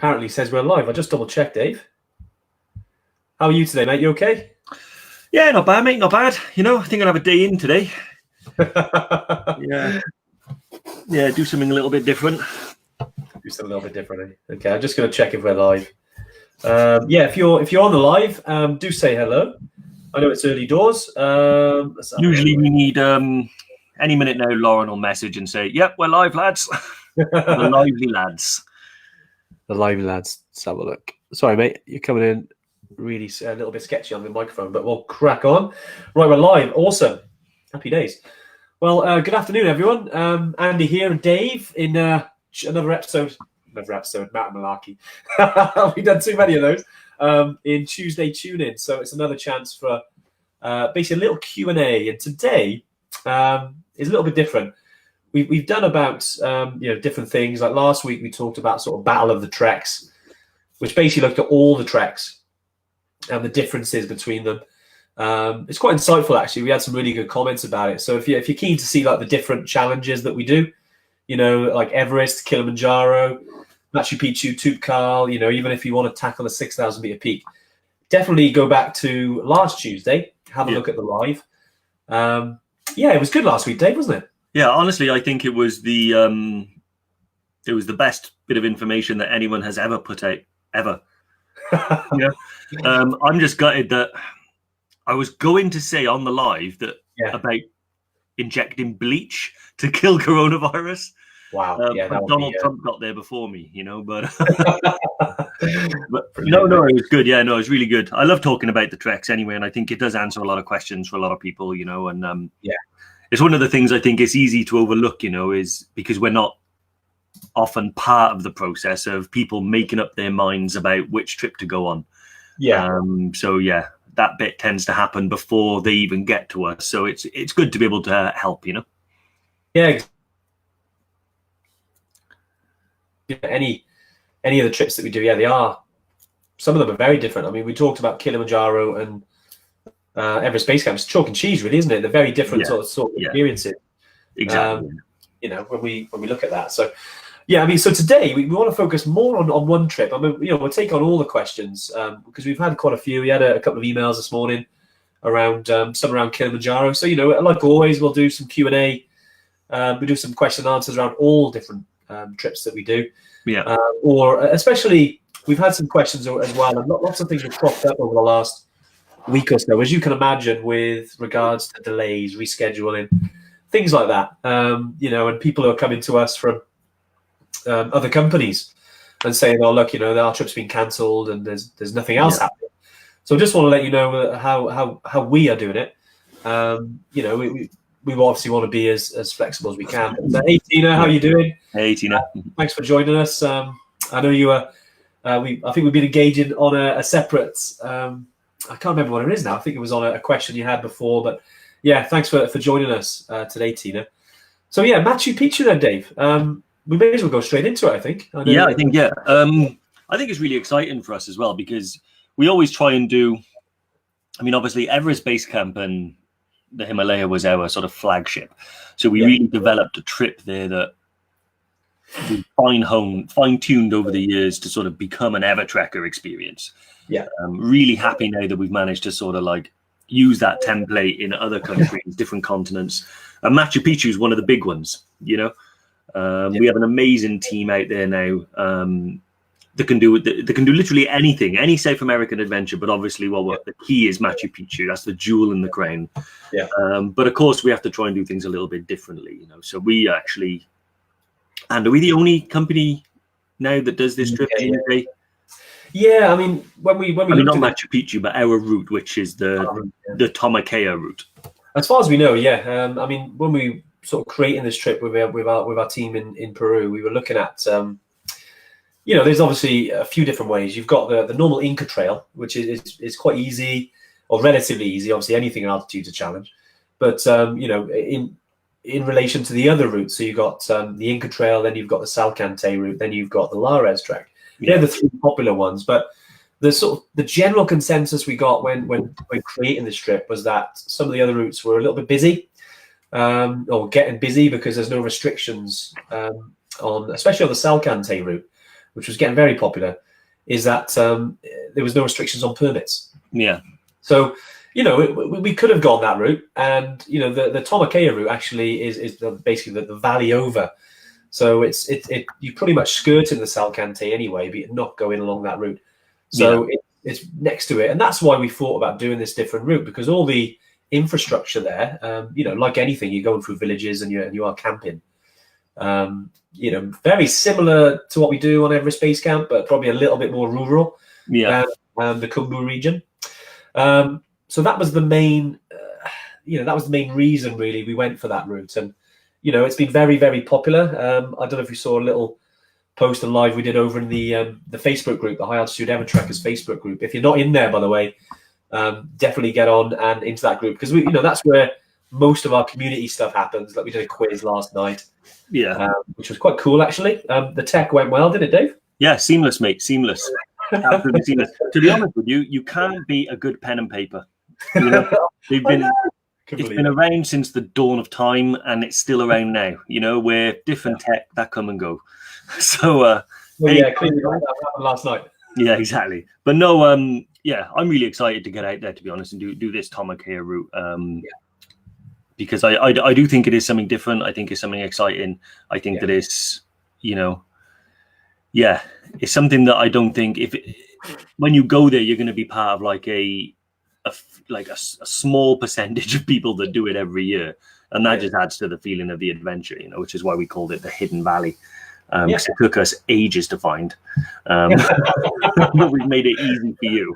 Apparently says we're live. I just double checked, Dave. How are you today, mate? You okay? Yeah, not bad, mate. Not bad. You know, I think I'll have a day in today. Yeah, do something a little bit different. Do something a little bit differently. Okay, I'm just going to check if we're live. Yeah, if you're on the live, do say hello. I know it's early doors. Usually we need any minute now. Lauren will message and say, "Yep, we're live, lads." The lively lads. The lively lads. Let's have a look. Sorry, mate. You're coming in really a little bit sketchy on the microphone, but we'll crack on. Right, we're live. Awesome. Happy days. Well, good afternoon, everyone. Andy here and Dave in another episode. Matt Malarkey. We've done too many of those in Tuesday Tune-In. So it's another chance for basically a little Q&A. And today is a little bit different. We've done about different things. Like last week, we talked about sort of Battle of the Treks, which basically looked at all the treks and the differences between them. It's quite insightful, actually. We had some really good comments about it. So if you're keen to see like the different challenges that we do, like Everest, Kilimanjaro, Machu Picchu, Toubkal, even if you want to tackle a 6,000 meter peak, definitely go back to last Tuesday, have a look at the live. It was good last week, Dave, wasn't it? Yeah, honestly, I think it was the best bit of information that anyone has ever put out, ever. I'm just gutted that I was going to say on the live that about injecting bleach to kill coronavirus. Wow. But Donald Trump got there before me, but no, it was good. Yeah, no, it was really good. I love talking about the treks anyway, and I think it does answer a lot of questions for a lot of people, and it's one of the things I think it's easy to overlook, is because we're not often part of the process of people making up their minds about which trip to go on. That bit tends to happen before they even get to us. So it's good to be able to help, Yeah. Any of the trips that we do, they are. Some of them are very different. I mean, we talked about Kilimanjaro and Everest Base Camp. It's chalk and cheese, really, isn't it? They're very different sort of experiences. Exactly. When we look at that. So, so today we want to focus more on one trip. I mean, we'll take on all the questions because we've had quite a few. We had a couple of emails this morning around some around Kilimanjaro. So, like always, we'll do some Q&A. We do some question and answers around all different trips that we do. Or especially, we've had some questions as well, and lots of things have cropped up over the last week or so, as you can imagine, with regards to delays, rescheduling, things like that. And people are coming to us from other companies and saying, "Oh, look, our trip's been cancelled and there's nothing else happening." So I just want to let you know how we are doing it. We obviously want to be as flexible as we can. But, hey, Tina, how are you doing? Hey, Tina. Thanks for joining us. I know you were. I think we've been engaging on a separate. I can't remember what it is now. I think it was on a question you had before. But thanks for joining us today, Tina. So Machu Picchu then, Dave. We may as well go straight into it. I think. I think it's really exciting for us as well because we always try and do. I mean, obviously, Everest Base Camp and the Himalaya was our sort of flagship. So we really developed a trip there that we fine-tuned over the years to sort of become an EverTrekker experience. I'm really happy now that we've managed to sort of like use that template in other countries, different continents. And Machu Picchu is one of the big ones, We have an amazing team out there now that can do literally anything, any South American adventure. But obviously, the key is Machu Picchu. That's the jewel in the crown. But of course, we have to try and do things a little bit differently, So we actually, and are we the only company now that does this trip in the UK? I mean, when we not Machu Picchu, but our route, which is the Tomakea route. As far as we know, I mean, when we sort of creating this trip with our team in Peru, we were looking at. There's obviously a few different ways. You've got the normal Inca Trail, which is quite easy or relatively easy. Obviously, anything in altitude is a challenge. But, in relation to the other routes, so you've got the Inca Trail, then you've got the Salcante route, then you've got the Lares Trek. They're the three popular ones. But the general consensus we got when creating this trip was that some of the other routes were a little bit busy or getting busy because there's no restrictions especially on the Salcante route. which was getting very popular, is that there was no restrictions on permits. Yeah. So, we could have gone that route, and the Tomakea route actually is basically the valley over. So you pretty much skirting the Salcante anyway, but you're not going along that route. So it's next to it, and that's why we thought about doing this different route, because all the infrastructure there, like anything, you're going through villages and you are camping. Very similar to what we do on Everest Base Camp, but probably a little bit more rural. Yeah. The Khumbu region. So that was the main, reason really we went for that route, and it's been very, very popular. I don't know if you saw a little post and live we did over in the Facebook group, the High Altitude EverTrekkers Facebook group. If you're not in there, by the way, definitely get on and into that group, because that's where most of our community stuff happens. Like we did a quiz last night, which was quite cool actually. The tech went well, didn't it, Dave? Yeah, seamless, mate, seamless. Absolutely seamless. To be honest with you, you can't beat a good pen and paper. It's been around since the dawn of time, and it's still around now. Where different tech that come and go. So, clearly that happened last night. Yeah, exactly. But no, I'm really excited to get out there, to be honest, and do this Tomakea route. Because I do think it is something different. I think it's something exciting. I think that it's, it's something that I don't think when you go there, you're going to be part of like a small percentage of people that do it every year. And that just adds to the feeling of the adventure, which is why we called it the Hidden Valley. It took us ages to find. But we've made it easy for you.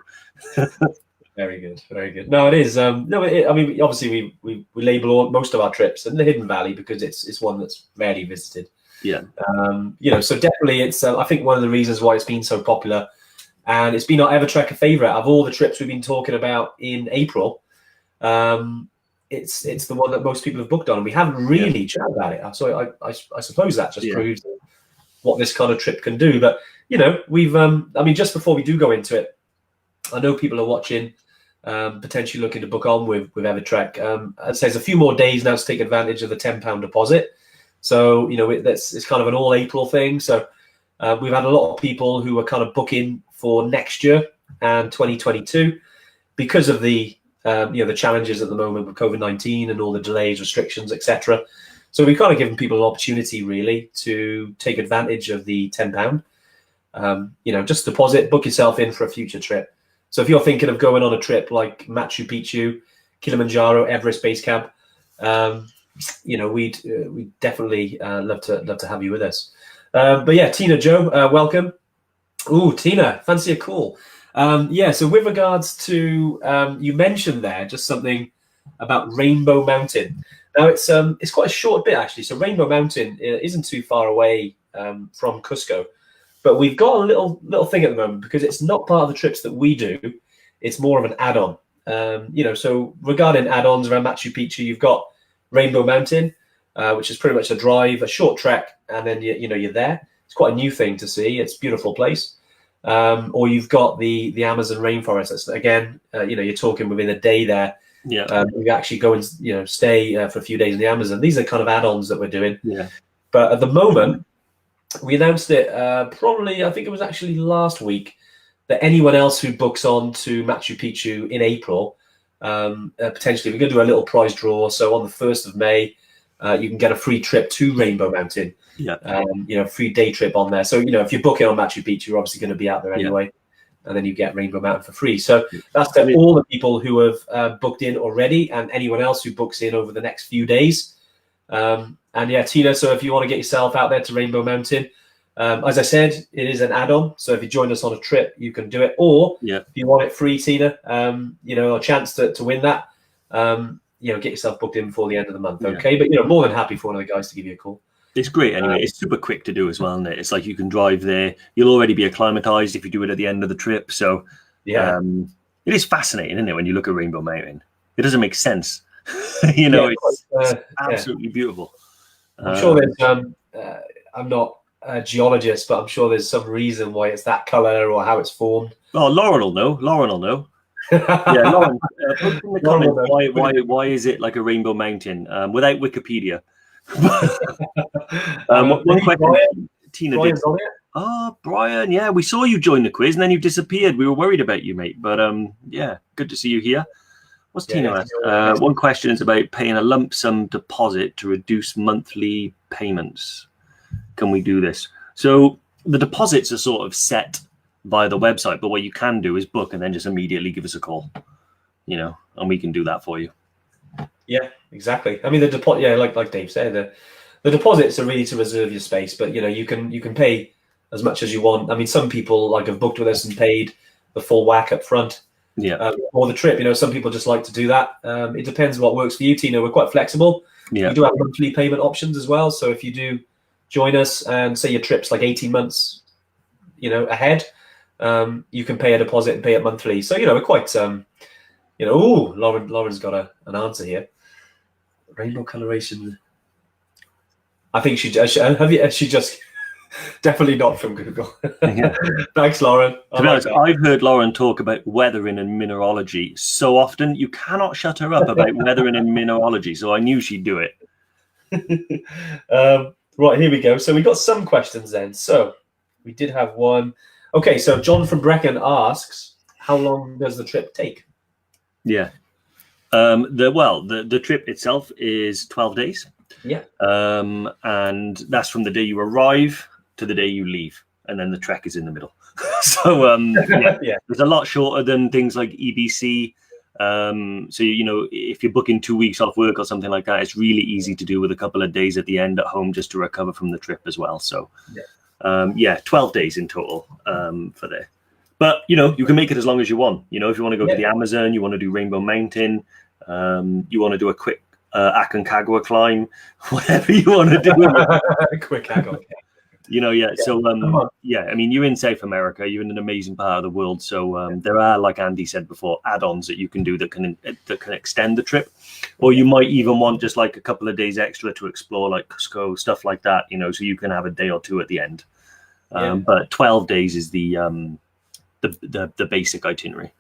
Very good, very good. No, it is. Obviously we label most of our trips in the Hidden Valley because it's one that's rarely visited. Yeah. So definitely it's. I think one of the reasons why it's been so popular, and it's been our EverTrek favorite of all the trips we've been talking about in April. It's the one that most people have booked on, and we haven't really chatted about it. So I suppose that just proves what this kind of trip can do. But we've. Just before we do go into it, I know people are watching. Potentially looking to book on with EverTrek. I'd say there's a few more days now to take advantage of the £10 deposit. So, it's kind of an all April thing. So we've had a lot of people who are kind of booking for next year and 2022 because of the challenges at the moment with COVID-19 and all the delays, restrictions, etc. So we've kind of given people an opportunity really to take advantage of the £10. Just deposit, book yourself in for a future trip. So if you're thinking of going on a trip like Machu Picchu, Kilimanjaro, Everest Base Camp, we'd definitely love to have you with us. But yeah, Tina Joe, welcome. Ooh, Tina, fancy a call. So with regards to you mentioned there just something about Rainbow Mountain. Now it's quite a short bit actually. So Rainbow Mountain isn't too far away from Cusco. But we've got a little thing at the moment because it's not part of the trips that we do. It's more of an add-on. So regarding add-ons around Machu Picchu, you've got Rainbow Mountain, which is pretty much a drive, a short trek, and then you're there. It's quite a new thing to see. It's a beautiful place. Or you've got the Amazon rainforest. That's, again, you're talking within a day there. Yeah. You actually go and stay for a few days in the Amazon. These are kind of add-ons that we're doing. Yeah. But at the moment, we announced it probably, I think it was actually last week, that anyone else who books on to Machu Picchu in April, potentially we're going to do a little prize draw. So on the 1st of May, you can get a free trip to Rainbow Mountain. Yeah. Free day trip on there. So, if you're booking on Machu Picchu, you're obviously going to be out there anyway. And then you get Rainbow Mountain for free. So that's to all the people who have booked in already and anyone else who books in over the next few days. And yeah, Tina, so if you want to get yourself out there to Rainbow Mountain, as I said, it is an add-on. So if you join us on a trip, you can do it. Or if you want it free, Tina, a chance to win that, get yourself booked in before the end of the month. Okay. But, more than happy for one of the guys to give you a call. It's great anyway. It's super quick to do as well, isn't it? It's like you can drive there. You'll already be acclimatized if you do it at the end of the trip. So it is fascinating, isn't it, when you look at Rainbow Mountain? It doesn't make sense. It's absolutely beautiful. I'm sure there's I'm not a geologist, but I'm sure there's some reason why it's that color or how it's formed. Oh, Lauren will know. Yeah, Lauren, put in the comments why is it like a rainbow mountain without Wikipedia? One question, Tina. Oh, Brian, yeah, we saw you join the quiz and then you disappeared. We were worried about you, mate. But yeah, good to see you here. What's Tino asked? One question is about paying a lump sum deposit to reduce monthly payments. Can we do this? So the deposits are sort of set via the website, but what you can do is book and then just immediately give us a call, and we can do that for you. Yeah, exactly. I mean, the deposit, yeah, like Dave said, the deposits are really to reserve your space, but you can pay as much as you want. I mean, some people have booked with us and paid the full whack up front. Yeah. Or the trip. Some people just like to do that. It depends what works for you, Tino. We're quite flexible. Yeah. We do have monthly payment options as well. So if you do join us and say your trip's like 18 months, ahead, you can pay a deposit and pay it monthly. So we're quite, Lauren's got an answer here. Rainbow coloration. I think she just definitely not from Google. Yeah. Thanks, Lauren. To be honest, I've heard Lauren talk about weathering and mineralogy so often. You cannot shut her up about weathering and mineralogy. So I knew she'd do it. Right, here we go. So we got some questions then. So we did have one. Okay, so John from Brecon asks, how long does the trip take? Yeah. The trip itself is 12 days. Yeah. And that's from the day you arrive to the day you leave, and then the trek is in the middle. So yeah, it's a lot shorter than things like EBC. So if you're booking 2 weeks off work or something like that, it's really easy to do with a couple of days at the end at home just to recover from the trip as well. So 12 days in total for there. But you can make it as long as you want. If you want to go to the Amazon, you want to do Rainbow Mountain, you want to do a quick Aconcagua climb, whatever you want to do. Quick Aconcagua. So I mean, you're in South America, you're in an amazing part of the world. So there are, like Andy said before, add-ons that you can do that can extend the trip, or you might even want just like a couple of days extra to explore, like Cusco, stuff like that. So you can have a day or two at the end. But 12 days is the basic itinerary.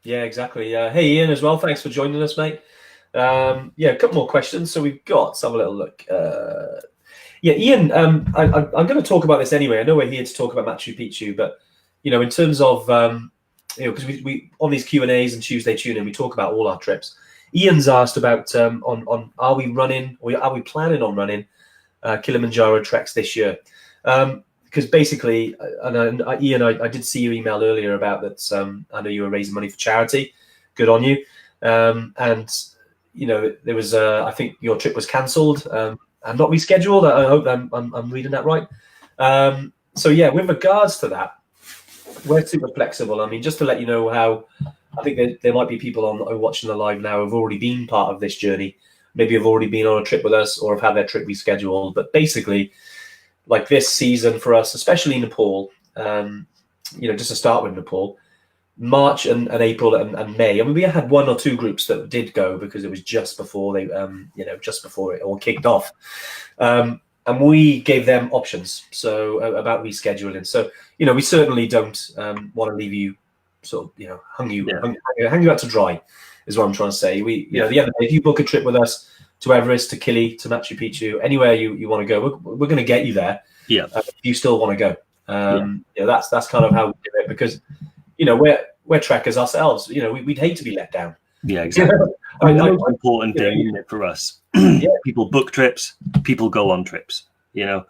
Yeah, exactly. Hey, Ian, as well. Thanks for joining us, mate. A couple more questions. So we've got, let's have a little look. Ian, I'm going to talk about this anyway. I know we're here to talk about Machu Picchu, but in terms of because we on these Q&As and Tuesday Tune-In, we talk about all our trips. Ian's asked about on are we running, or are we planning on running Kilimanjaro treks this year? Because basically, Ian, I did see your email earlier about that. I know you were raising money for charity. Good on you. And there was I think your trip was cancelled and not rescheduled. I hope I'm reading that right. So yeah, with regards to that, we're super flexible. I mean, just to let you know how I think there might be people watching the live now who've already been part of this journey. Maybe have already been on a trip with us or have had their trip rescheduled. But basically, like this season for us, especially Nepal, just to start with Nepal, March and April and May. I mean, we had one or two groups that did go because it was just before just before it all kicked off. And we gave them options. So about rescheduling. So, we certainly don't want to leave you sort of, hung you out to dry is what I'm trying to say. The other day, if you book a trip with us to Everest, to Kili, to Machu Picchu, anywhere you want to go, we're going to get you there. Yeah. If you still want to go. That's kind of how we do it because, we're trekkers ourselves. We'd hate to be let down. Yeah, exactly. I mean, the most important thing for us, people book trips, people go on trips. They're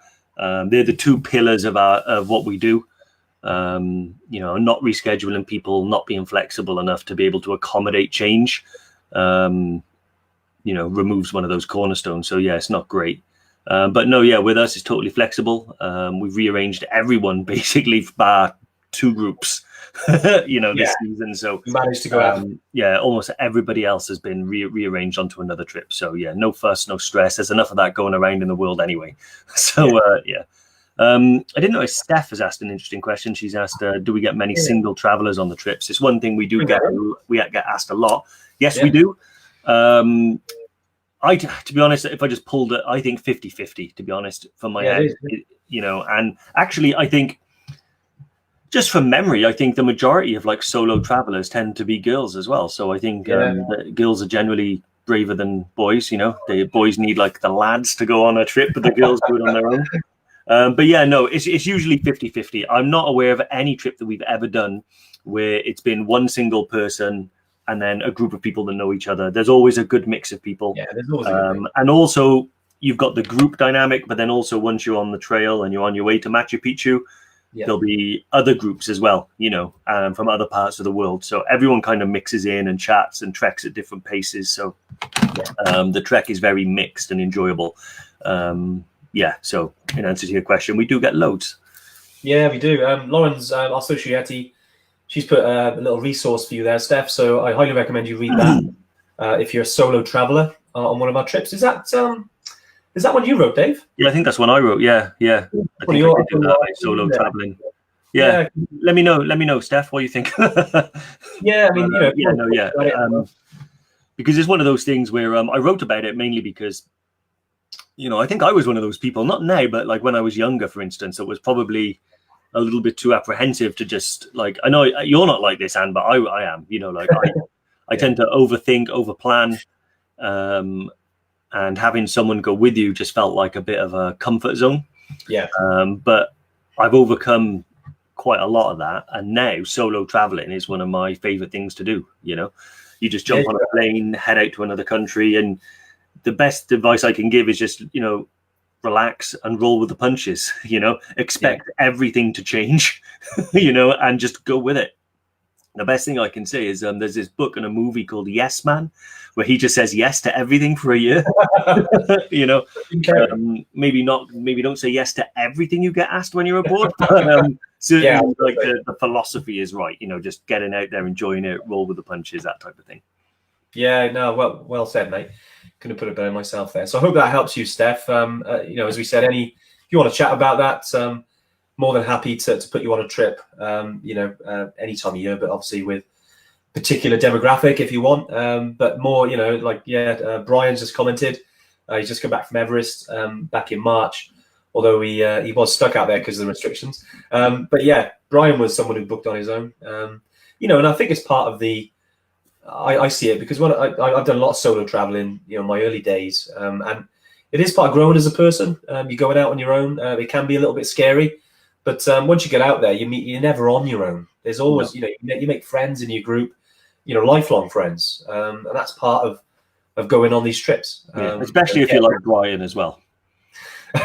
the two pillars of what we do. Not rescheduling people, not being flexible enough to be able to accommodate change, removes one of those cornerstones. So yeah, it's not great. But no, with us it's totally flexible. We've rearranged everyone basically bar two groups. This season, so we managed to go out. Almost everybody else has been rearranged onto another trip. So no fuss, no stress. There's enough of that going around in the world anyway. So I didn't know if Steph has asked an interesting question. She's asked, do we get many single travelers on the trips? It's one thing we do get. We get asked a lot. Yes, we do. To be honest, if I just pulled it, I think 50-50, to be honest, from my head. And actually I think, just from memory, I think the majority of solo travelers tend to be girls as well. So I think the girls are generally braver than boys. The boys need the lads to go on a trip, but the girls do it on their own. But yeah, no, it's usually 50-50. I'm not aware of any trip that we've ever done where it's been one single person and then a group of people that know each other. There's always a good mix of people. Yeah, there's always a good mix. And also you've got the group dynamic, but then also once you're on the trail and you're on your way to Machu Picchu, there'll be other groups as well, from other parts of the world. So everyone kind of mixes in and chats and treks at different paces. So the trek is very mixed and enjoyable. So in answer to your question, we do get loads. Yeah, we do. Lauren's our associate, she's put a little resource for you there, Steph. So I highly recommend you read that if you're a solo traveler on one of our trips. Is that one you wrote, Dave? Yeah, I think that's one I wrote. Yeah. I think I could do that, solo traveling. Yeah. Let me know, Steph. What do you think? Yeah, I mean, because it's one of those things where I wrote about it mainly because, I think I was one of those people, not now, but like when I was younger, for instance, it was probably a little bit too apprehensive to just I know you're not like this, Anne, but I am, I tend to overthink, overplan, and having someone go with you just felt like a bit of a comfort zone. Yeah. But I've overcome quite a lot of that. And now solo traveling is one of my favorite things to do. You just jump on a plane, head out to another country. And the best advice I can give is just, relax and roll with the punches, expect everything to change, and just go with it. The best thing I can say is there's this book and a movie called Yes Man, where he just says yes to everything for a year. Maybe don't say yes to everything you get asked when you're abroad. But certainly, the philosophy is right. Just getting out there, enjoying it, roll with the punches, that type of thing. Yeah, no, well said, mate. Couldn't put it better myself there. So I hope that helps you, Steph. As we said, if you want to chat about that, more than happy to put you on a trip. Any time of year, but obviously with particular demographic if you want. But more, Brian's just commented. He's just come back from Everest back in March, although he was stuck out there because of the restrictions. But yeah, Brian was someone who booked on his own. And I think it's part of the. I see it because when I've done a lot of solo traveling, in my early days, and it is part of growing as a person. You're going out on your own. It can be a little bit scary, but once you get out there, you're never on your own. There's always, you make friends in your group, lifelong friends, and that's part of going on these trips. Especially if you're like Brian as well.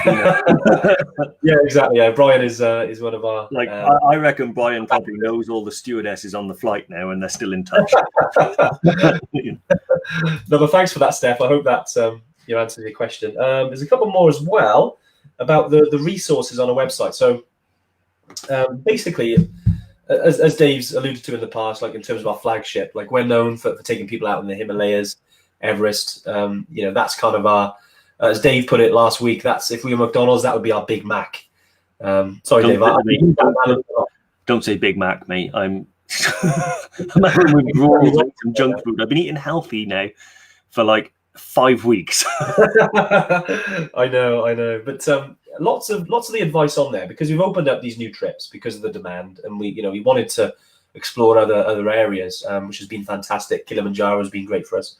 Yeah, exactly. Yeah, Brian is one of our. I reckon Brian probably knows all the stewardesses on the flight now, and they're still in touch. No, but thanks for that, Steph. I hope that answers your question. There's a couple more as well about the resources on a website. So basically, as Dave's alluded to in the past, like in terms of our flagship, like we're known for taking people out in the Himalayas, Everest. That's kind of our. As Dave put it last week, that's if we were McDonald's, that would be our Big Mac. Sorry, Dave. Don't say Big Mac, mate. I'm having withdrawals from junk food. I've been eating healthy now for like 5 weeks. I know. But lots of the advice on there because we've opened up these new trips because of the demand, and we wanted to explore other areas, which has been fantastic. Kilimanjaro has been great for us.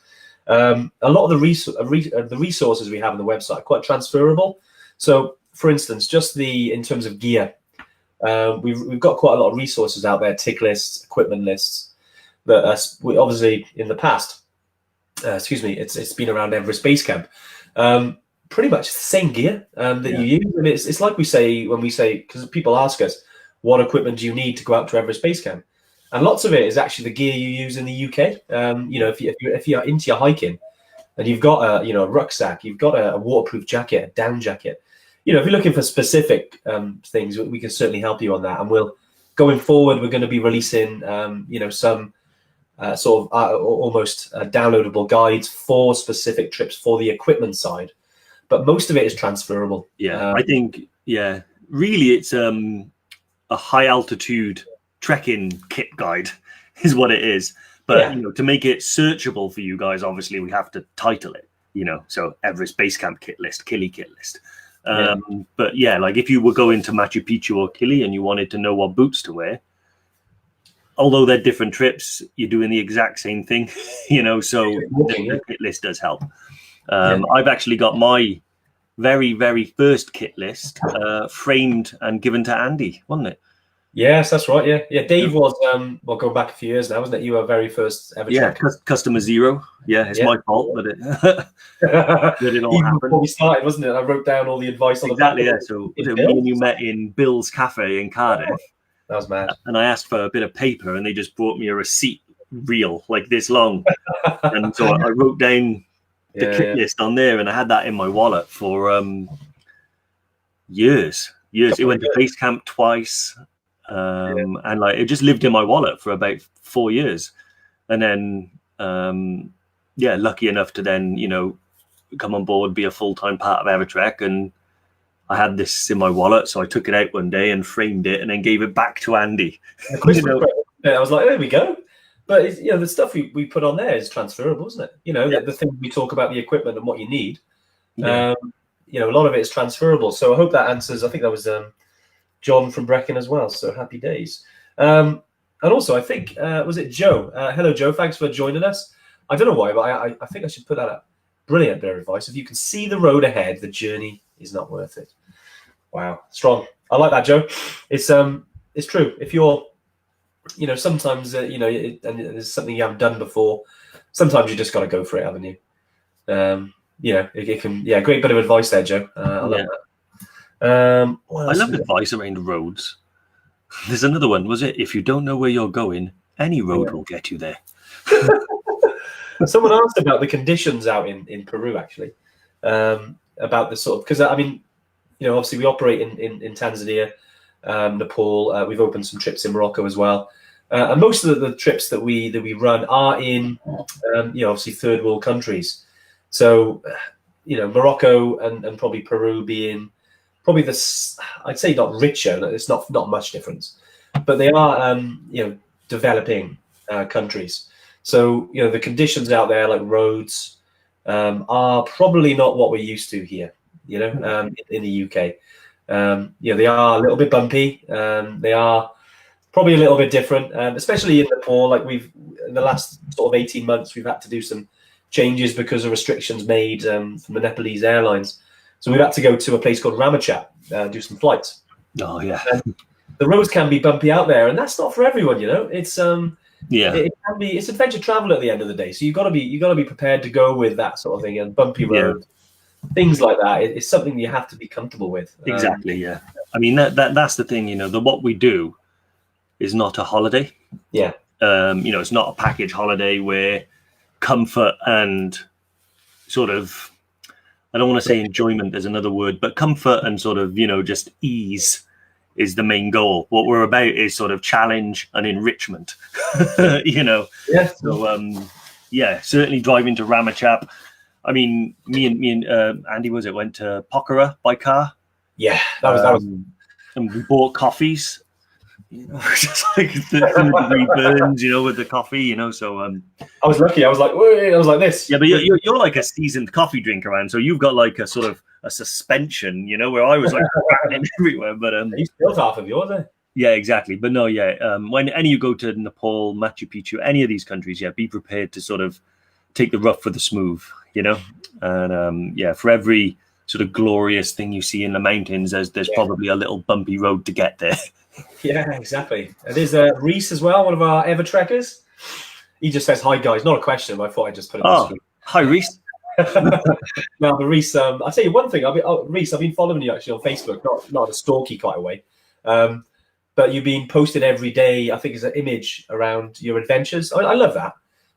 A lot of the resources we have on the website are quite transferable. So, for instance, just in terms of gear, we've got quite a lot of resources out there, tick lists, equipment lists. That we obviously in the past, it's been around Everest Base Camp. Pretty much the same gear that you use, and it's like we say when we say, because people ask us, what equipment do you need to go out to Everest Base Camp? And lots of it is actually the gear you use in the UK. If you're into your hiking, and you've got a rucksack, you've got a waterproof jacket, a down jacket. If you're looking for specific things, we can certainly help you on that. And going forward, we're going to be releasing some almost downloadable guides for specific trips for the equipment side. But most of it is transferable. Yeah, I think really it's a high altitude trekking kit guide is what it is, but to make it searchable for you guys, obviously we have to title it, so Everest Base Camp kit list, Kili kit list. But like if you were going to Machu Picchu or Kili and you wanted to know what boots to wear, although they're different trips, you're doing the exact same thing, so the kit list does help. I've actually got my very, very first kit list, framed and given to Andy, wasn't it? Yes, that's right. Yeah. Dave was well, going back a few years now, wasn't it? You were very first EverTrek. Customer zero. Yeah, it's my fault that it that it all Even happened. before we started, wasn't it? I wrote down all the advice on Exactly. the back. Yeah. So me and you met in Bill's Cafe in Cardiff. That was mad. And I asked for a bit of paper, and they just brought me a receipt reel like this long, and so I wrote down the kit list on there, and I had that in my wallet for years. It went to base camp twice, and like it just lived in my wallet for about 4 years, and then lucky enough to then come on board, be a full-time part of EverTrek, and I had this in my wallet, so I took it out one day and framed it, and then gave it back to Andy. I was like, there we go. But the stuff we put on there is transferable, isn't it? The thing we talk about, the equipment and what you need. Yeah. A lot of it is transferable. So I hope that answers. I think that was John from Brecon as well. So happy days. And also, I think was it Joe? Hello, Joe. Thanks for joining us. I don't know why, but I think I should put that up. Brilliant bit of advice. If you can see the road ahead, the journey is not worth it. Wow, strong. I like that, Joe. It's true. If you're sometimes and there's something you haven't done before, sometimes you just got to go for it, haven't you? It can great bit of advice there, Joe. I love that. I love advice around the roads. There's another one, was it? If you don't know where you're going, any road will get you there. Someone asked about the conditions out in Peru, actually, about the sort of, because obviously we operate in Tanzania, Nepal. We've opened some trips in Morocco as well, and most of the trips that we run are in obviously third world countries. So Morocco and probably Peru being probably I'd say not richer. It's not much difference, but they are developing countries. So the conditions out there, like roads, are probably not what we're used to here. In the UK. They are a little bit bumpy. They are probably a little bit different, especially in Nepal. Like in the last sort of 18 months, we've had to do some changes because of restrictions made from the Nepalese airlines. So we've had to go to a place called Ramachap, do some flights. Oh yeah. The roads can be bumpy out there, and that's not for everyone. It's it can be. It's adventure travel at the end of the day. So you got to be prepared to go with that sort of thing, and bumpy roads. Things like that. It's something you have to be comfortable with. Exactly. Yeah. I mean that's the thing. What we do is not a holiday. Yeah. It's not a package holiday where comfort and sort of, I don't want to say enjoyment. There's another word, but comfort and sort of just ease is the main goal. What we're about is sort of challenge and enrichment. Yeah. So certainly driving to Ramachap. I mean, me and Andy went to Pokhara by car. Yeah, that was. And we bought coffees. Just like the 3rd-degree burns, with the coffee. So I was lucky. I was like this. Yeah, but you're like a seasoned coffee drinker, man. So you've got like a sort of a suspension, where I was like everywhere. But you spilled half of yours, eh? Yeah, exactly. But no, when you go to Nepal, Machu Picchu, any of these countries, be prepared to sort of take the rough for the smooth, and for every sort of glorious thing you see in the mountains, there's probably a little bumpy road to get there. Yeah, exactly. There's Reese as well, one of our EverTrekkers. He just says hi, guys. Not a question, but I thought I'd just put it on the screen. Hi, Reese. No, but Reese, I'll tell you one thing. Reese, I've been following you actually on Facebook, not a stalky kind of way, but you've been posting every day. I think it's an image around your adventures. I love that.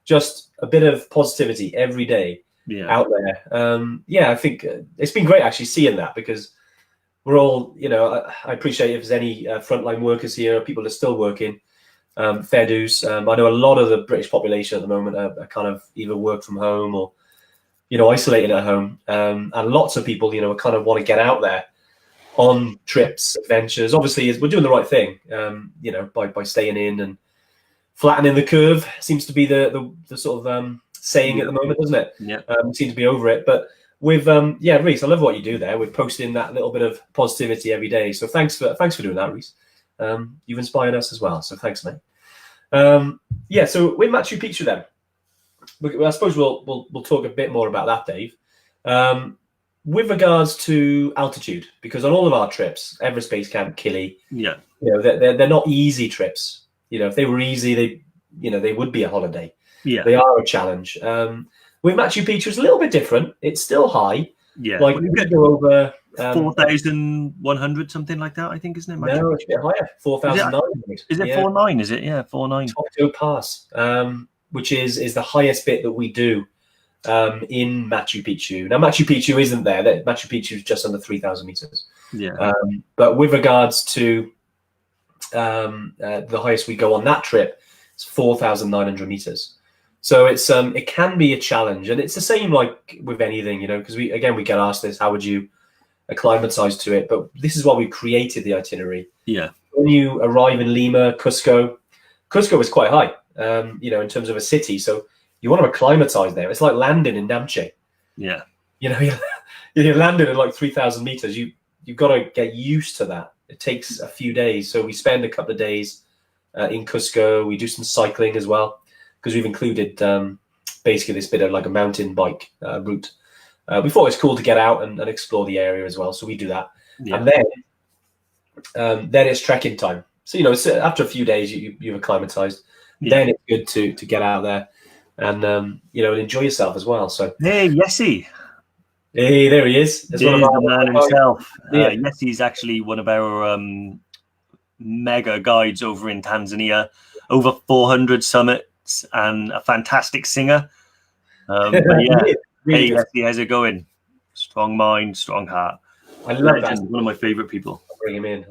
Just a bit of positivity every day out there. I think it's been great actually seeing that, because we're all, I appreciate if there's any frontline workers here, people are still working, fair dues. I know a lot of the British population at the moment are kind of either work from home or, isolated at home. And lots of people, kind of want to get out there on trips, adventures. Obviously, we're doing the right thing, by staying in and flattening the curve seems to be the sort of saying at the moment, doesn't it? Yeah. We seem to be over it. But with Reese, I love what you do there. We're posting that little bit of positivity every day. So thanks for doing that, Reese. You've inspired us as well. So thanks, mate. So with Machu Picchu then, I suppose we'll talk a bit more about that, Dave. with regards to altitude, because on all of our trips, Everest Base Camp, Kili, Yeah. They're not easy trips. If they were easy, they would be a holiday. Yeah. They are a challenge. With Machu Picchu, it's a little bit different. It's still high. Yeah. Like we could go over 4,100, something like that, I think, isn't it? No, it's a bit higher. 4,900. Is it 4,900? Is it? Yeah, 4,900. Tokyo Pass, which is the highest bit that we do in Machu Picchu. Now, Machu Picchu isn't there. Machu Picchu is just under 3,000 meters. Yeah. But with regards to the highest we go on that trip, it's 4,900 meters. So it can be a challenge, and it's the same like with anything, because we get asked this: how would you acclimatize to it? But this is why we created the itinerary. Yeah. When you arrive in Lima, Cusco is quite high, in terms of a city. So you want to acclimatize there. It's like landing in Namche. Yeah. You're landing at like 3,000 meters. You've got to get used to that. It takes a few days. So we spend a couple of days in Cusco. We do some cycling as well, because we've included basically this bit of like a mountain bike route. We thought it's cool to get out and explore the area as well. So we do that. Yeah. And then it's trekking time. So, after a few days, you've acclimatized. Yeah. Then it's good to get out there and, and enjoy yourself as well. So, hey, Yessi. Hey, there he is. There's the man himself. Yeah. Yessi's actually one of our mega guides over in Tanzania, over 400 summits, and a fantastic singer. But yeah, really hey, Yessi, how's it going? Strong mind, strong heart. I love that. One of my favorite people. I'll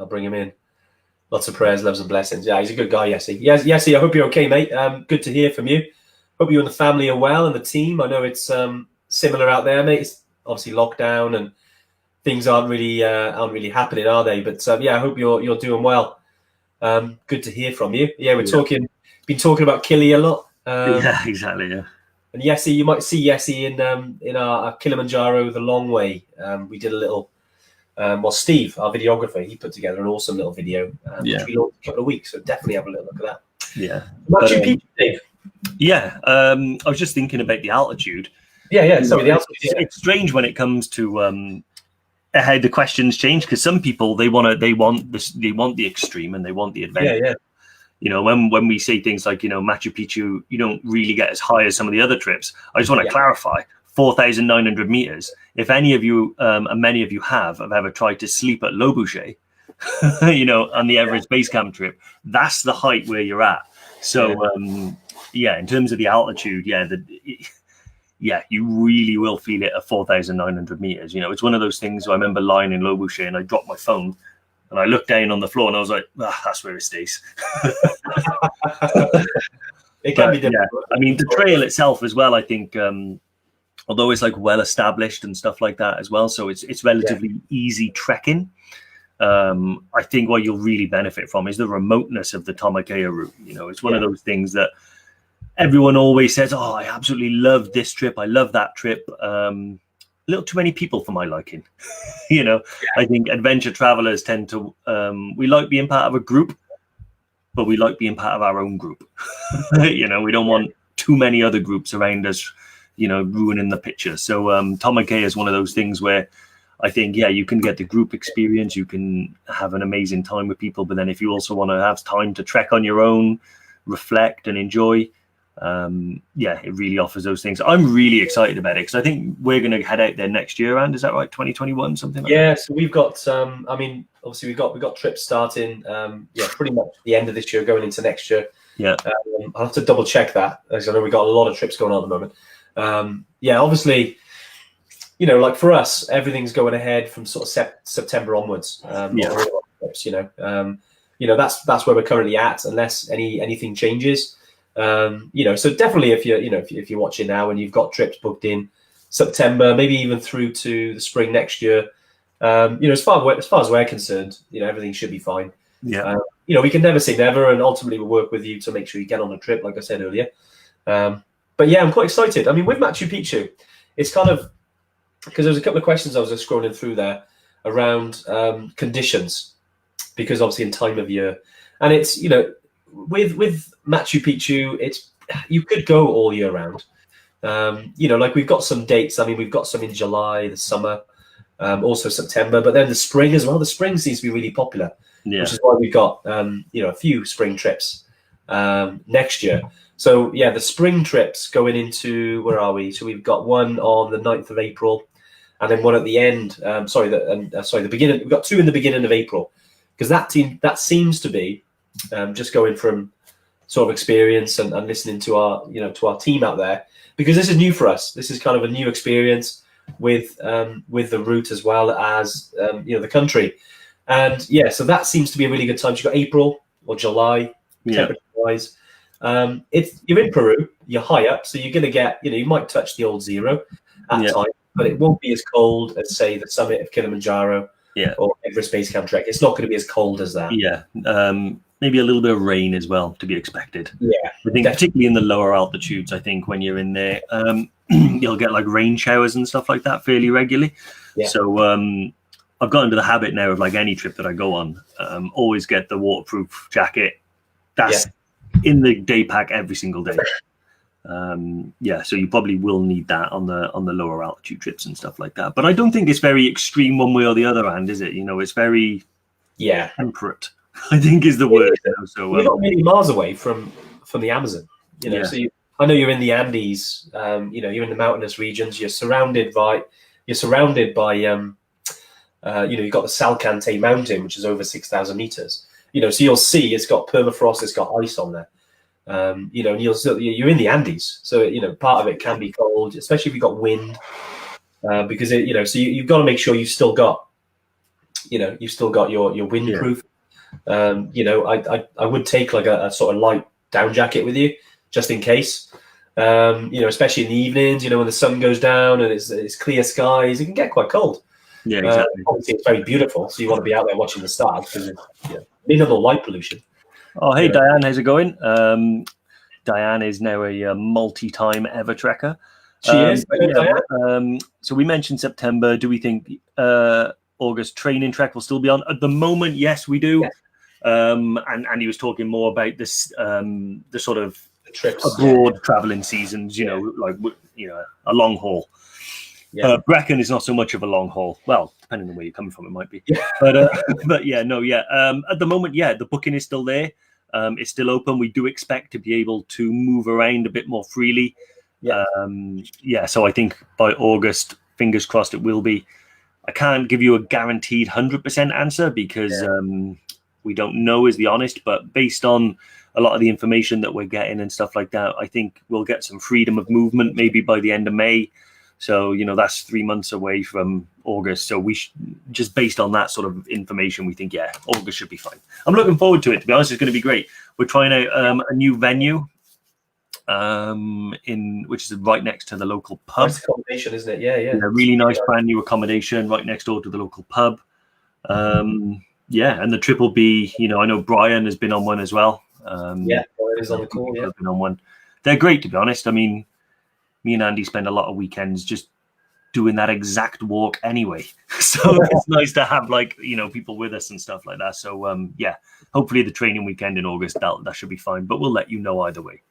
bring him in. Lots of prayers, loves, and blessings. Yeah, he's a good guy, Yessi. Yes, Yessi, I hope you're okay, mate. Good to hear from you. Hope you and the family are well, and the team. I know it's similar out there, mate. It's obviously lockdown and things aren't really happening, are they? But yeah, I hope you're doing well. Good to hear from you. Yeah, been talking about Kili a lot. Yeah, exactly. Yeah. And Yessi, you might see Yessi in our Kilimanjaro the long way. We did a little. Steve, our videographer, he put together an awesome little video, which we launched a couple of weeks. So definitely have a little look at that. Yeah. Machu Picchu, Dave. Yeah. I was just thinking about the altitude. Yeah. Sorry, the altitude. It's strange when it comes to how the questions change, because some people they want the extreme and they want the adventure. Yeah. When we say things like Machu Picchu, you don't really get as high as some of the other trips. I just want to clarify. 4,900 meters. If any of you, and many of you have ever tried to sleep at Le Boucher, on the Everest Base Camp trip, that's the height where you're at. So, in terms of the altitude, you really will feel it at 4,900 meters. It's one of those things. I remember lying in Le Boucher and I dropped my phone and I looked down on the floor and I was like, that's where it stays. It can be difficult. Yeah. I mean, the trail itself as well, I think, although it's like well established and stuff like that as well, so it's relatively easy trekking. I think what you'll really benefit from is the remoteness of the Tomakea route. It's one of those things that everyone always says, "Oh, I absolutely love this trip. I love that trip." A little too many people for my liking. I think adventure travelers tend to we like being part of a group, but we like being part of our own group. We don't want too many other groups around us, ruining the picture. So Tomakea is one of those things where I think, you can get the group experience, you can have an amazing time with people, but then if you also want to have time to trek on your own, reflect and enjoy, it really offers those things. I'm really excited about it because I think we're going to head out there next year, and is that right? 2021, something like that? Yeah, so we've got obviously we've got trips starting pretty much the end of this year going into next year. Yeah. I'll have to double check that, because I know we've got a lot of trips going on at the moment. Obviously, like for us, everything's going ahead from sort of September onwards. Trips, that's where we're currently at, unless anything changes. So definitely, if you're watching now and you've got trips booked in September, maybe even through to the spring next year, as far as we're concerned, everything should be fine. Yeah. We can never say never, and ultimately we'll work with you to make sure you get on a trip, like I said earlier. But yeah, I'm quite excited. I mean, with Machu Picchu, it's kind of, because there's a couple of questions I was just scrolling through there around conditions, because obviously in time of year, and it's, with Machu Picchu, you could go all year round. Like we've got some dates. I mean, we've got some in July, the summer. also September, but then the spring as well. The spring seems to be really popular, which is why we've got a few spring trips next year. So yeah, the spring trips going into, where are we? So we've got one on the 9th of April, and then one at the end. The beginning. We've got two in the beginning of April, because that seems to be just going from sort of experience and listening to our team out there, because this is new for us. This is kind of a new experience with the route as well as the country, and yeah, so that seems to be a really good time. You've got April or July, temperature wise. If you're in Peru, you're high up, so you're going to get, you might touch the old zero at times, but it won't be as cold as, say, the summit of Kilimanjaro or Everest Base Camp Trek. It's not going to be as cold as that. Yeah, maybe a little bit of rain as well to be expected. Yeah, I think particularly in the lower altitudes, I think when you're in there, you'll get like rain showers and stuff like that fairly regularly. Yeah. So I've got into the habit now of, like, any trip that I go on, always get the waterproof jacket. That's in the day pack every single day. So you probably will need that on the lower altitude trips and stuff like that. But I don't think it's very extreme one way or the other, and is it? It's very temperate, I think is the word. So you're not many miles away from the Amazon. So I know you're in the Andes. You're in the mountainous regions. You're surrounded by you've got the Salcante Mountain, which is over 6,000 meters. So you'll see it's got permafrost, it's got ice on there. And you're in the Andes, so part of it can be cold, especially if you've got wind, because so you've got to make sure you've still got your windproof. I would take like a sort of light down jacket with you just in case. Especially in the evenings, when the sun goes down and it's clear skies, it can get quite cold. Yeah, exactly. Obviously, it's very beautiful, so you want to be out there watching the stars because it's minimal light pollution. Oh, hey, Diane, how's it going? Diane is now a multi-time EverTrekker. She is. So we mentioned September. Do we think August training trek will still be on? At the moment, yes, we do. Yes. And he was talking more about this, the sort of trips, abroad traveling seasons. A long haul. Yeah. Brecon is not so much of a long haul. Well, depending on where you're coming from, it might be. Yeah. But at the moment, the booking is still there. It's still open. We do expect to be able to move around a bit more freely. Yeah. So I think by August, fingers crossed, it will be. I can't give you a guaranteed 100% answer because we don't know, is the honest. But based on a lot of the information that we're getting and stuff like that, I think we'll get some freedom of movement maybe by the end of May. So, that's 3 months away from August. So just based on that sort of information, we think, August should be fine. I'm looking forward to it. To be honest, it's going to be great. We're trying out a new venue which is right next to the local pub. Nice accommodation, isn't it? Yeah. A really nice brand new accommodation right next door to the local pub. And the trip will be, I know Brian has been on one as well. Brian is on the call, been on one. They're great, to be honest. I mean, me and Andy spend a lot of weekends just doing that exact walk anyway. So it's nice to have people with us and stuff like that. So hopefully the training weekend in August, that should be fine. But we'll let you know either way.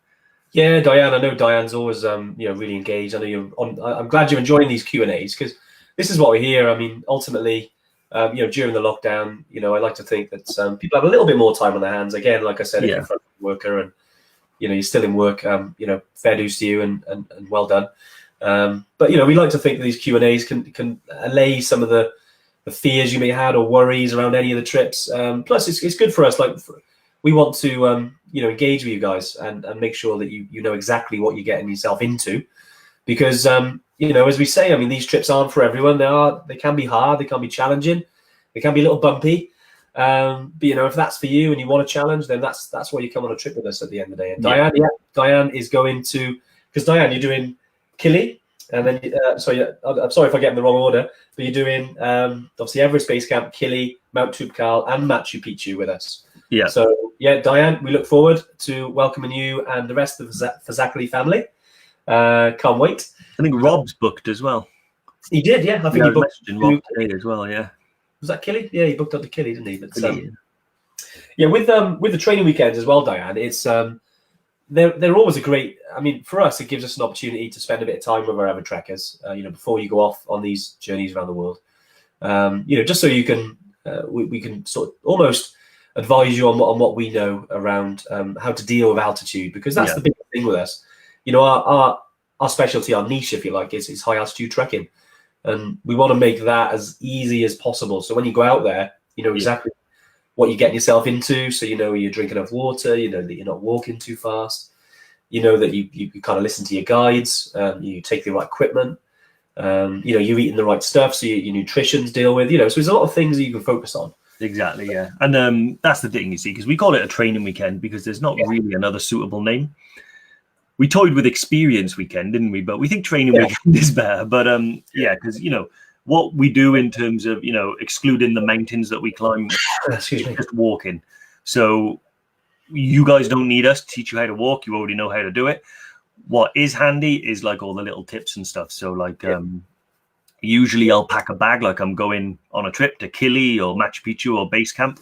Yeah, Diane, I know Diane's always really engaged. I know you're on. I'm glad you're enjoying these Q&As because this is what we hear. I mean, ultimately, during the lockdown, I like to think that people have a little bit more time on their hands. Again, like I said, if you're a front worker and you're still in work, fair dues to you and well done. But we like to think that these Q&As can allay some of the fears you may have had or worries around any of the trips. Plus, it's good for us. We want to engage with you guys and make sure that you know exactly what you're getting yourself into, because as we say, I mean, these trips aren't for everyone. They can be hard, they can be challenging, they can be a little bumpy. But if that's for you and you want a challenge, then that's why you come on a trip with us at the end of the day. And Diane is going to, because Diane, you're doing Kili, and then I'm sorry if I get in the wrong order, but you're doing obviously Everest Base Camp, Kili, Mount Toubkal, and Machu Picchu with us. Yeah. So Diane, we look forward to welcoming you and the rest of the Fazakli family. Can't wait. I think Rob's booked as well. He did, yeah. I think he booked Rob today as well. Yeah. Was that Kili? Yeah, he booked on the Kili, didn't he? But, with the training weekends as well, Diane, it's they're always a great. I mean, for us, it gives us an opportunity to spend a bit of time with our EverTrekkers. Before you go off on these journeys around the world, Just so you can, we can sort of almost advise you on what we know around how to deal with altitude, because that's the big thing with us. Our specialty, our niche, if you like, is high altitude trekking, and we want to make that as easy as possible. So when you go out there, you know exactly what you're getting yourself into. So you're drinking enough water. You know that you're not walking too fast. You know that you kind of listen to your guides. You take the right equipment. You're eating the right stuff, so your nutrition's deal with. So there's a lot of things that you can focus on. Exactly, yeah. And that's the thing, you see, because we call it a training weekend because there's not really another suitable name. We toyed with experience weekend, didn't we? But we think training weekend is better. But because what we do in terms of excluding the mountains that we climb, just walking. So you guys don't need us to teach you how to walk. You already know how to do it. What is handy is like all the little tips and stuff. So like usually I'll pack a bag, like I'm going on a trip to Kili or Machu Picchu or base camp.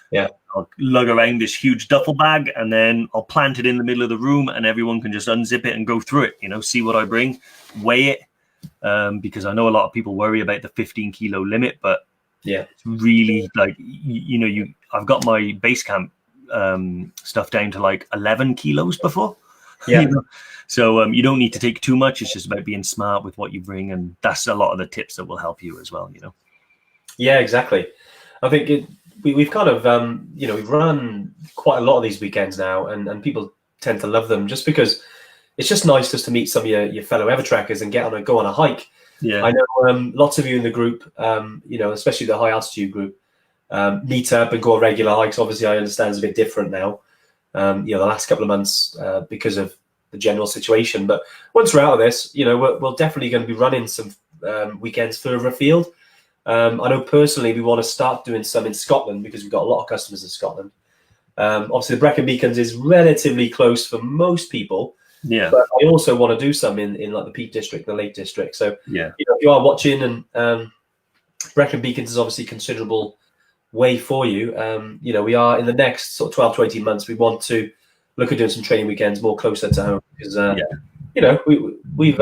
Yeah. I'll lug around this huge duffel bag and then I'll plant it in the middle of the room and everyone can just unzip it and go through it, see what I bring, weigh it. Because I know a lot of people worry about the 15 kilo limit, but it's really like, I've got my base camp stuff down to like 11 kilos before. Yeah. So you don't need to take too much. It's just about being smart with what you bring. And that's a lot of the tips that will help you as well, Yeah, exactly. I think we've kind of, we've run quite a lot of these weekends now, and people tend to love them just because it's just nice just to meet some of your fellow EverTrekkers and go on a hike. Yeah. I know lots of you in the group, especially the high altitude group, meet up and go on regular hikes. Obviously, I understand it's a bit different now, the last couple of months because of the general situation. But once we're out of this, we're definitely going to be running some weekends further afield. I know personally we want to start doing some in Scotland because we've got a lot of customers in Scotland. Obviously, the Brecon Beacons is relatively close for most people. Yeah. But I also want to do some in like the Peak District, the Lake District. So if you are watching, and Brecon Beacons is obviously a considerable way for you. We are in the next sort of 12 to 18 months. We want to look at doing some training weekends more closer to home because we've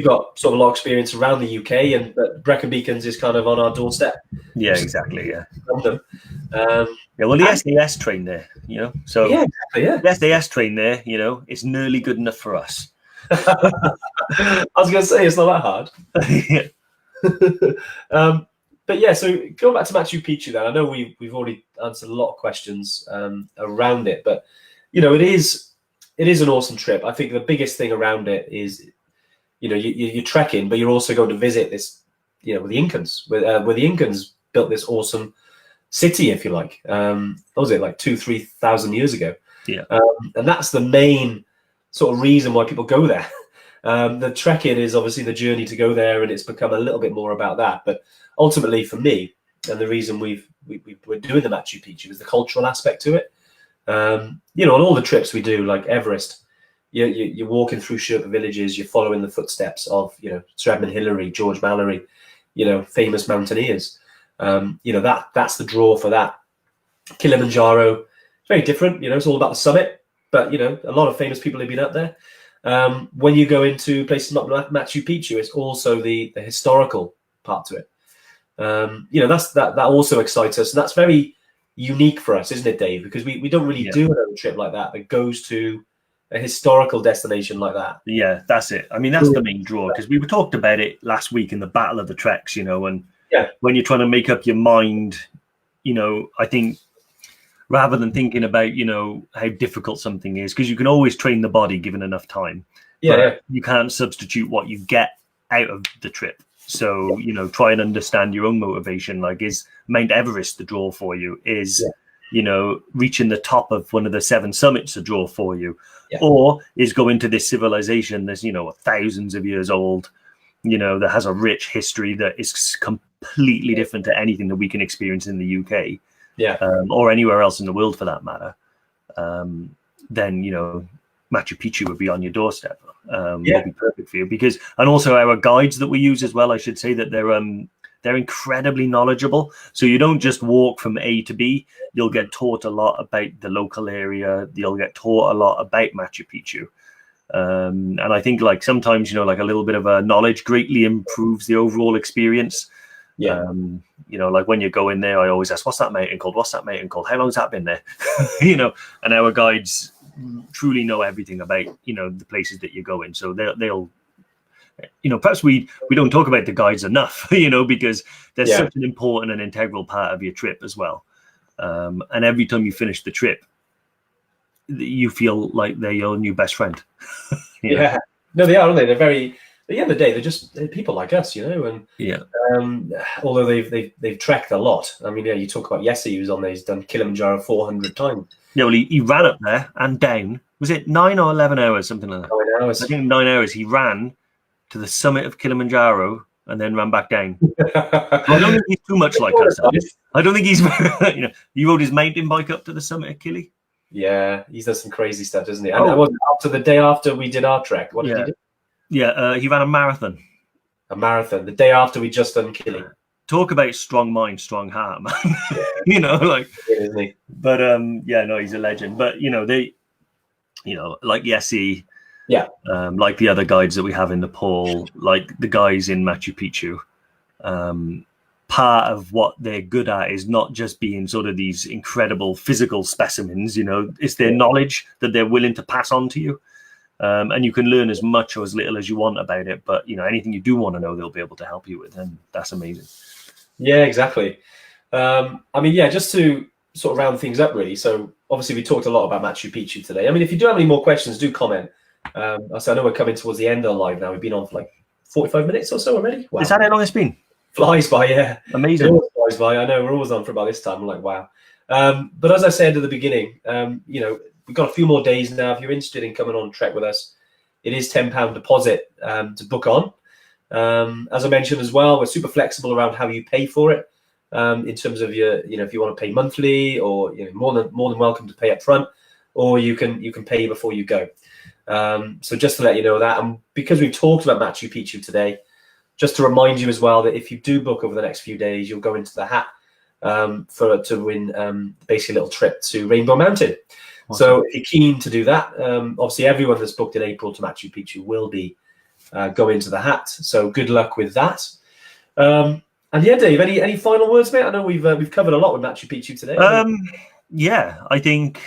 got sort of a lot of experience around the UK, but Brecon Beacons is kind of on our doorstep. Yeah, exactly. Yeah. Well, the SAS train there, So exactly, the SAS train there, it's nearly good enough for us. I was going to say it's not that hard. But yeah, so going back to Machu Picchu, then I know we've already answered a lot of questions around it, but it is an awesome trip. I think the biggest thing around it is you're trekking, but you're also going to visit this, with the Incans, where the Incans built this awesome city, if you like. What was it, like 2,000-3,000 years ago? Yeah. And that's the main sort of reason why people go there. The trekking is obviously the journey to go there, and it's become a little bit more about that. But ultimately, for me, and the reason we're doing the Machu Picchu is the cultural aspect to it. On all the trips we do, like Everest, you're walking through Sherpa villages, you're following the footsteps of Sir Edmund Hillary, George Mallory, famous mountaineers. That's the draw for that. Kilimanjaro, it's very different. It's all about the summit, but a lot of famous people have been up there. When you go into places like Machu Picchu, it's also the historical part to it. That also excites us, and that's very unique for us, isn't it, Dave? Because we don't really do another trip like that goes to a historical destination like that. Yeah, that's it. I mean, that's the main draw, because we talked about it last week in the Battle of the Treks, and when you're trying to make up your mind, I think rather than thinking about, how difficult something is, because you can always train the body given enough time. But you can't substitute what you get out of the trip. So, try and understand your own motivation. Like, is Mount Everest the draw for you? Is, reaching the top of one of the 7 summits a draw for you? Yeah. Or is going to this civilization that's, thousands of years old, that has a rich history that is completely different to anything that we can experience in the UK, or anywhere else in the world for that matter, then, Machu Picchu would be on your doorstep. Would be perfect for you, because, and also our guides that we use as well, I should say that they're incredibly knowledgeable. So you don't just walk from A to B. You'll get taught a lot about the local area. You'll get taught a lot about Machu Picchu. And I think, like, sometimes, like, a little bit of a knowledge greatly improves the overall experience. Yeah. You know, like when you go in there, I always ask, what's that mountain called? What's that mountain called? How long's that been there? You know, and our guides truly know everything about, you know, the places that you go in. So they'll you know, perhaps we don't talk about the guides enough, you know, because they're such an important and integral part of your trip as well. And every time you finish the trip, you feel like they're your new best friend. Yeah. No, they are, aren't they? They're very, at the end of the day, they're people like us, you know, and although they've trekked a lot. I mean, you talk about Yessi, who's on there, he's done Kilimanjaro 400 times. Yeah, well, he ran up there and down. Was it 9 or 11 hours, something like that? 9 hours. I think 9 hours. He ran to the summit of Kilimanjaro and then ran back down. I don't think he's too much like us. I don't think he's, you know, he rode his mountain bike up to the summit of Kili. Yeah, he's done some crazy stuff, doesn't he? And it was after the day after we did our trek. What did he do? Yeah, he ran a marathon. A marathon the day after we just done Kili. Talk about strong mind, strong heart, man. You know, like, isn't he? But yeah, no, he's a legend. But you know, they, you know, like Yessi, like the other guides that we have in Nepal, like the guys in Machu Picchu. Part of what they're good at is not just being sort of these incredible physical specimens, you know, it's their knowledge that they're willing to pass on to you. And you can learn as much or as little as you want about it. But, you know, anything you do want to know, they'll be able to help you with. And that's amazing. Yeah, exactly. I mean, just to sort of round things up, really. So obviously we talked a lot about Machu Picchu today. I mean, if you do have any more questions, do comment. I know we're coming towards the end of the live now. We've been on for like 45 minutes or so already. Wow. Is that how long it's been? Flies by, yeah. Amazing. It always flies by. I know we're always on for about this time. I'm like, wow. But as I said at the beginning, you know, we've got a few more days now. If you're interested in coming on trek with us, it is £10 deposit to book on. As I mentioned as well, we're super flexible around how you pay for it. In terms of your, you know, if you want to pay monthly, or you know, more than welcome to pay up front, or you can pay before you go. So just to let you know that, and because we've talked about Machu Picchu today, just to remind you as well that if you do book over the next few days, you'll go into the hat to win basically a little trip to Rainbow Mountain. Awesome. So if you're keen to do that, obviously everyone that's booked in April to Machu Picchu will be going into the hat. So good luck with that. And yeah, Dave, any final words, mate? I know we've covered a lot with Machu Picchu today. Yeah, I think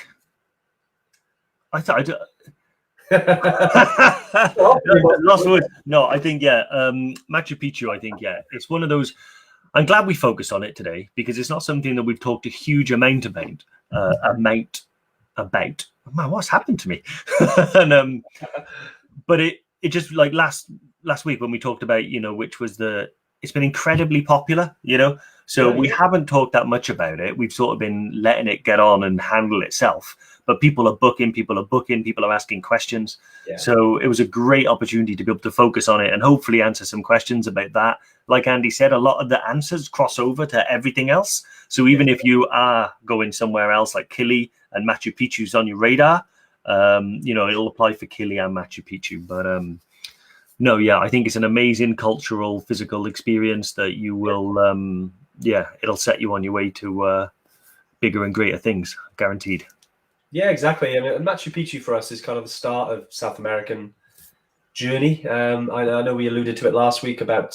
lost words. No, I think Machu Picchu. I think it's one of those. I'm glad we focused on it today because it's not something that we've talked a huge amount about. Man, what's happened to me? And but it just like last week when we talked about, you know, which was it's been incredibly popular, you know. So we haven't talked that much about it. We've sort of been letting it get on and handle itself. But people are booking, people are asking questions. Yeah. So it was a great opportunity to be able to focus on it and hopefully answer some questions about that. Like Andy said, a lot of the answers cross over to everything else. So even if you are going somewhere else like Kili and Machu Picchu's on your radar, you know, it'll apply for Kili and Machu Picchu. But no, I think it's an amazing cultural, physical experience that you will, it'll set you on your way to bigger and greater things, guaranteed. Yeah, exactly. I mean, Machu Picchu for us is kind of the start of South American journey. I know we alluded to it last week about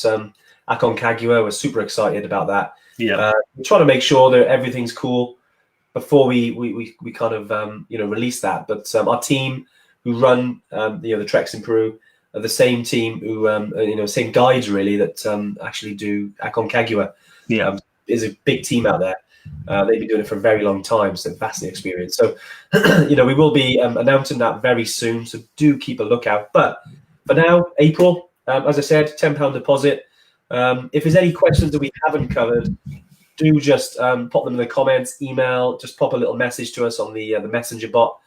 Aconcagua. We're super excited about that. Yeah, we're trying to make sure that everything's cool before we kind of release that. But our team who run the treks in Peru are the same team who same guides really that actually do Aconcagua. Yeah, is a big team out there. They've been doing it for a very long time, so vastly experienced. So, we will be announcing that very soon. So do keep a lookout. But for now, April, as I said, £10 deposit. If there's any questions that we haven't covered, do just pop them in the comments, email, just pop a little message to us on the messenger bot,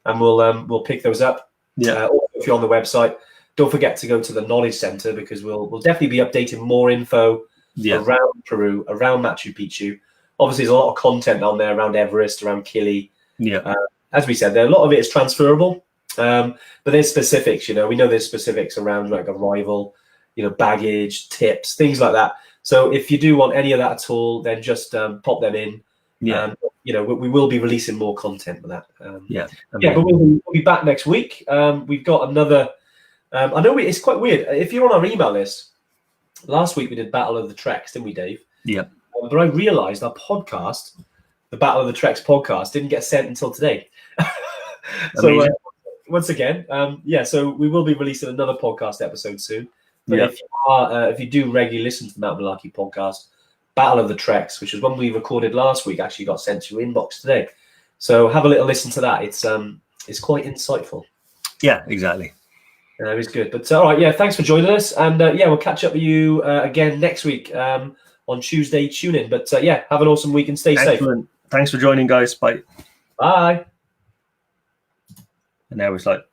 and we'll pick those up. Yeah. Or if you're on the website, don't forget to go to the Knowledge Center because we'll definitely be updating more info around Peru, around Machu Picchu. Obviously, there's a lot of content on there around Everest, around Kili. Yeah. As we said, a lot of it is transferable, but there's specifics. We know there's specifics around like arrival, baggage, tips, things like that. So if you do want any of that at all, then just pop them in. Yeah. We will be releasing more content for that. But we'll be back next week. We've got another. I know it's quite weird. If you're on our email list, last week we did Battle of the Treks, didn't we, Dave? Yeah. But I realised our podcast, the Battle of the Treks podcast, didn't get sent until today. So once again, so we will be releasing another podcast episode soon. But if you do regularly listen to the Mount Malarkey podcast, Battle of the Treks, which is one we recorded last week, actually got sent to your inbox today. So have a little listen to that. It's quite insightful. Yeah, exactly. It was good. But all right, thanks for joining us. And we'll catch up with you again next week on Tuesday. Tune in. But have an awesome week and stay safe. Thanks for joining, guys. Bye. Bye. And now it's like